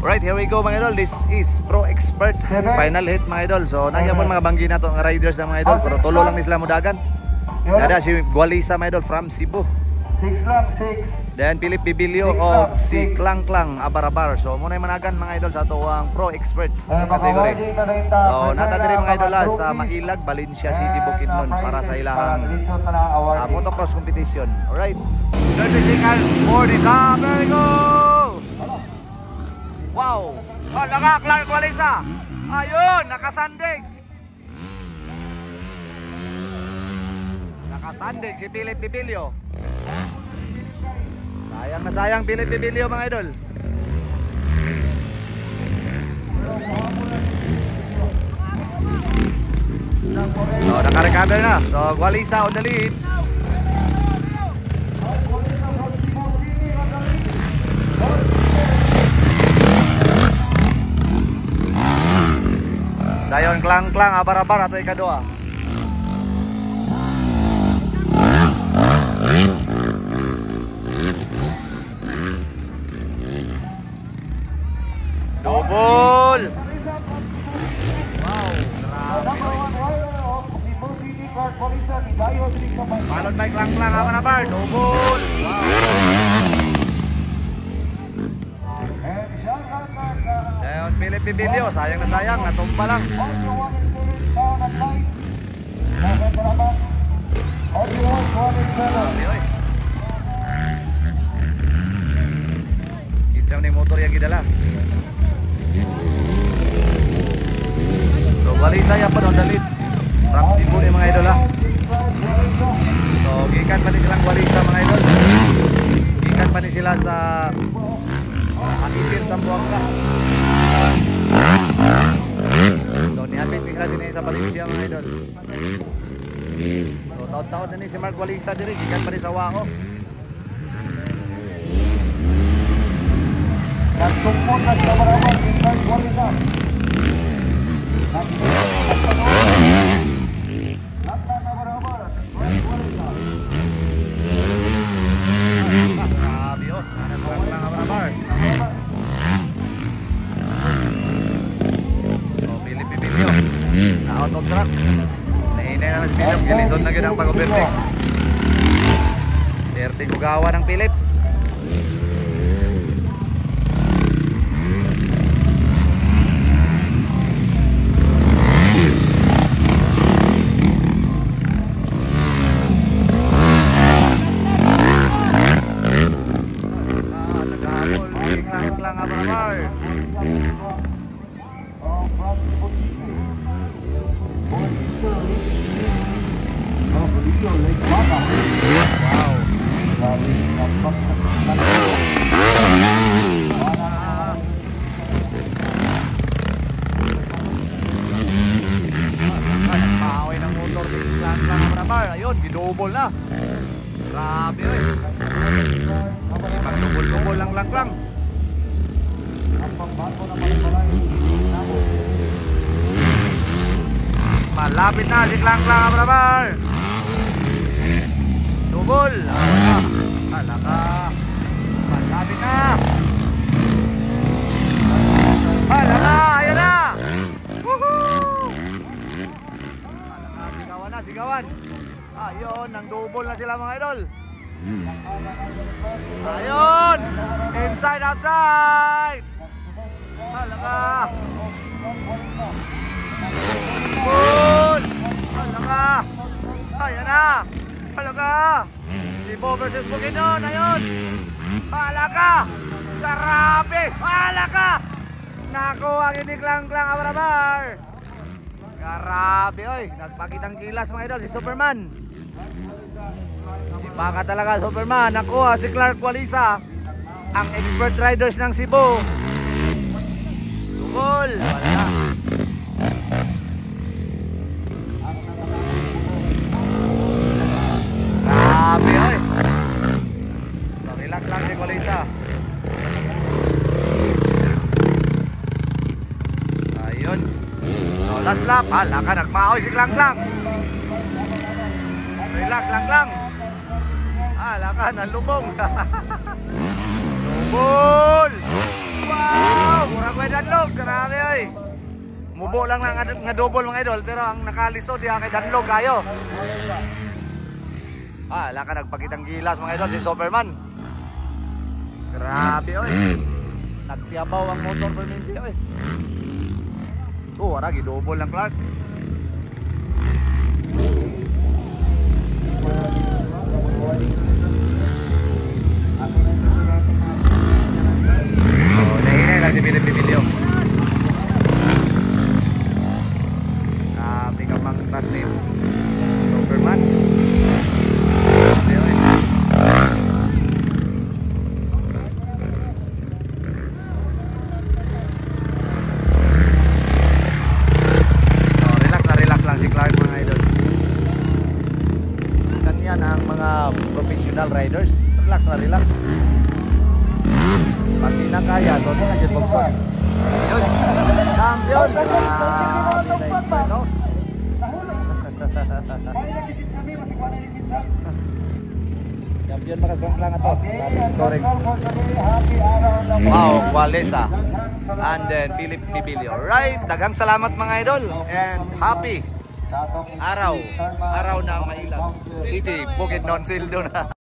Alright, here we go mga idol. This is Pro Expert final hit mga idol. So nagyapon mga banggi na to nga riders na mga idol, pero tulo lang ni sila mudagan. Dada si Gualisa mga idol from Cebu. 6 lang, 6. Then Philip Bibilio o si Klang Klang Abarabar. So muna yung managan mga idol sa tuwang Pro Expert category. So nata diri mga idol sa Mailag, Valencia City, Bukidnon para sa ilahang motocross competition. Alright, 30 seconds for this up. There we go. Wow, laka Clark Gualisa. Ayun, nakasandig. Nakasandig si Philip Bibilio. Sayang na sayang Philip Bibilio mga idol. So naka-recover na. So Gualisa on the lead. Dayon Klang Klang Abarabar ato ikaduha. Double! Wow, grabe. Palon by Klang Klang Abarabar, double! Wow! Dayon Philip Bibilio, sayang na sayang, natumba lang. Kitsaw ni motor yang gidala. So Gualisa ya pa on the lead from Cebu ni mga idol ha. So gikan pa ni silang Gualisa mga idol. Gikan pa ni sila sa Anipir Sambuanga. So niapit bigla din sa Valencia mga idol. So taon-taon na ni si Mark Gualisa diri, gikan pa rin sa Wao. Nagtungkot na sa Barabar si Mark Gualisa. Grabe oh, sana Klang Klang Abarabar. So Philip Bibilio na out of track. Nahinay naman si Philip, gilisod na gano'n ang pag-overtake. Swerte gugawa ng Philip. Ayun, gidouble na. Grabe oy. Pag-double lang. Malapit na si Klang Klang Abarabar. Double. Alaka. Malapit na. Alaka, ayun na. Woohoo! Alaka, sigawan. Ayun, nang double na sila mga idol. Ayun! Inside, outside! Alaka! Double! Alaka! Ayan na! Alaka! Cebu versus Bukidnon, ayun! Alaka! Grabe! Alaka! Nakuha ni Klang Klang Abarabar! Grabe oy, nagpakitang kilas mga idol si Superman. Baka talaga Superman. Nakuha si Clark Gualisa, ang expert riders ng Cebu. Tukol, wala. Grabe oy. So relax lang si Gualisa. Ayun. So last lap, ka nagmaoy si Klang Klang. Relax lang. Ka nalubong. Lubol! Wow! Mubo lang nga double mga idol, pero ang nakalisod diha kay danlog kayo. Wala ka nagpakitang gilas mga idol si Superman. Grabe oy. Nagtiabaw ang motor perminti oy. Wala gi-double lang Clark. Nahinay lang si Pilip-Pipilyo. Kamang tas ni Superman. Relax lang si Clark mga idol. Ganyan ang mga professional riders. Relax. Pag di na kaya, doon na dyan bugson. Yes! Champion! Grabe sa expert, no? Champion makasbang lang ito. Daming scoring. Wow, Walesa. And then Philip Pibilio. Right, daghang salamat mga idol. And happy araw ng Mailag City, Bukidnon, Sildo na.